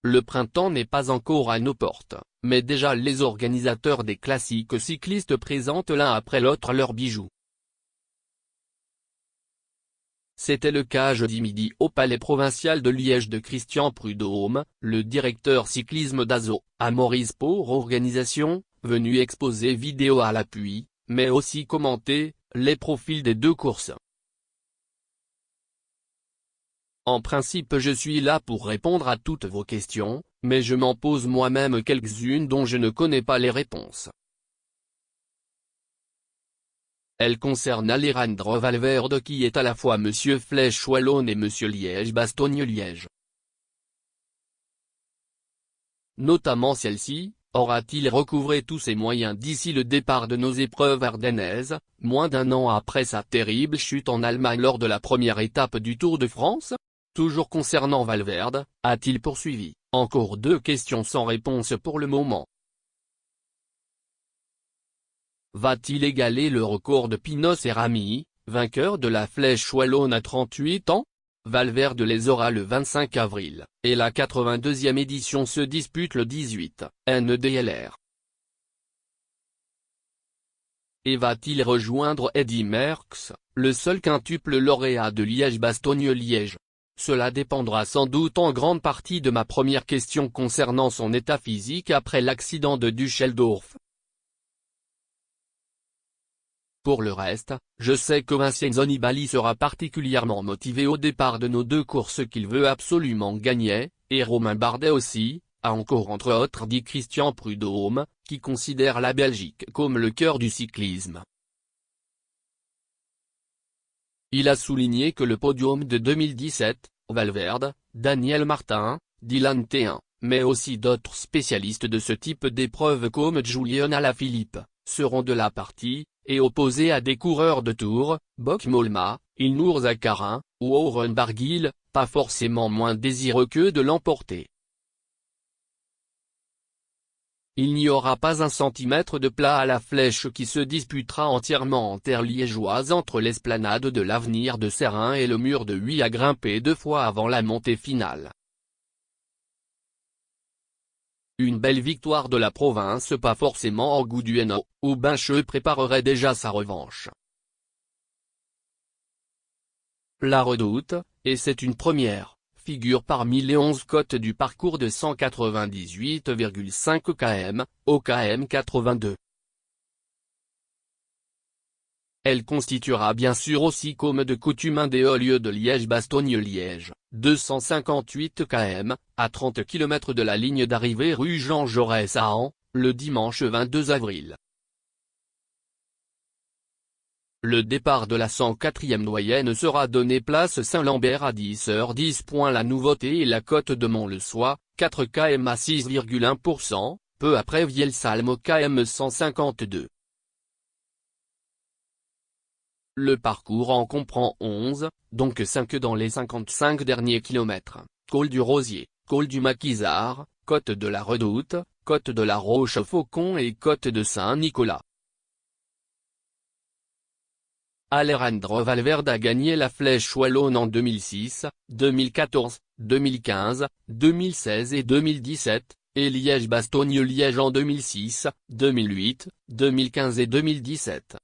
Le printemps n'est pas encore à nos portes, mais déjà les organisateurs des classiques cyclistes présentent l'un après l'autre leurs bijoux. C'était le cas jeudi midi au Palais provincial de Liège de Christian Prudhomme, le directeur cyclisme d'Azo, Amaury Sport Organisation, venu exposer vidéo à l'appui, mais aussi commenter les profils des deux courses. En principe je suis là pour répondre à toutes vos questions, mais je m'en pose moi-même quelques-unes dont je ne connais pas les réponses. Elle concerne Alejandro Valverde qui est à la fois Monsieur Flèche Wallonne et Monsieur Liège-Bastogne-Liège. Notamment celle-ci, aura-t-il recouvré tous ses moyens d'ici le départ de nos épreuves ardennaises, moins d'un an après sa terrible chute en Allemagne lors de la première étape du Tour de France? Toujours concernant Valverde, a-t-il poursuivi? Encore deux questions sans réponse pour le moment. Va-t-il égaler le record de Pinot Cerami, vainqueur de la Flèche Wallonne à 38 ans? Valverde les aura le 25 avril, et la 82e édition se dispute le 18, NEDLR. Et va-t-il rejoindre Eddy Merckx, le seul quintuple lauréat de Liège-Bastogne-Liège? Cela dépendra sans doute en grande partie de ma première question concernant son état physique après l'accident de Düsseldorf. Pour le reste, je sais que Vincenzo Nibali sera particulièrement motivé au départ de nos deux courses qu'il veut absolument gagner, et Romain Bardet aussi, a encore entre autres dit Christian Prudhomme, qui considère la Belgique comme le cœur du cyclisme. Il a souligné que le podium de 2017, Valverde, Daniel Martin, Dylan Théin, mais aussi d'autres spécialistes de ce type d'épreuve comme Julian Alaphilippe, seront de la partie, et opposés à des coureurs de Tour, Bok Mollema, Ilnur Zakarin, ou Oren Barguil, pas forcément moins désireux que de l'emporter. Il n'y aura pas un centimètre de plat à la Flèche qui se disputera entièrement en terre liégeoise entre l'esplanade de l'Avenir de Serein et le mur de Huy à grimper 2 fois avant la montée finale. Une belle victoire de la province pas forcément au goût du Hainaut, où Bincheux préparerait déjà sa revanche. La Redoute, et c'est une première, figure parmi les 11 côtes du parcours de 198,5 km, au km 82. Elle constituera bien sûr aussi comme de coutume un des hauts lieux de Liège-Bastogne-Liège, 258 km, à 30 km de la ligne d'arrivée rue Jean Jaurès à An, le dimanche 22 avril. Le départ de la 104e doyenne sera donné place Saint-Lambert à 10h10. La nouveauté est la côte de Mont-le-Soie, 4 km à 6,1%, peu après Vielsalm au km 152. Le parcours en comprend 11, donc 5 dans les 55 derniers kilomètres, col du Rosier, col du Maquisard, côte de la Redoute, côte de la Rochefaucon et côte de Saint-Nicolas. Alejandro Valverde a gagné la Flèche Wallonne en 2006, 2014, 2015, 2016 et 2017, et Liège-Bastogne-Liège en 2006, 2008, 2015 et 2017.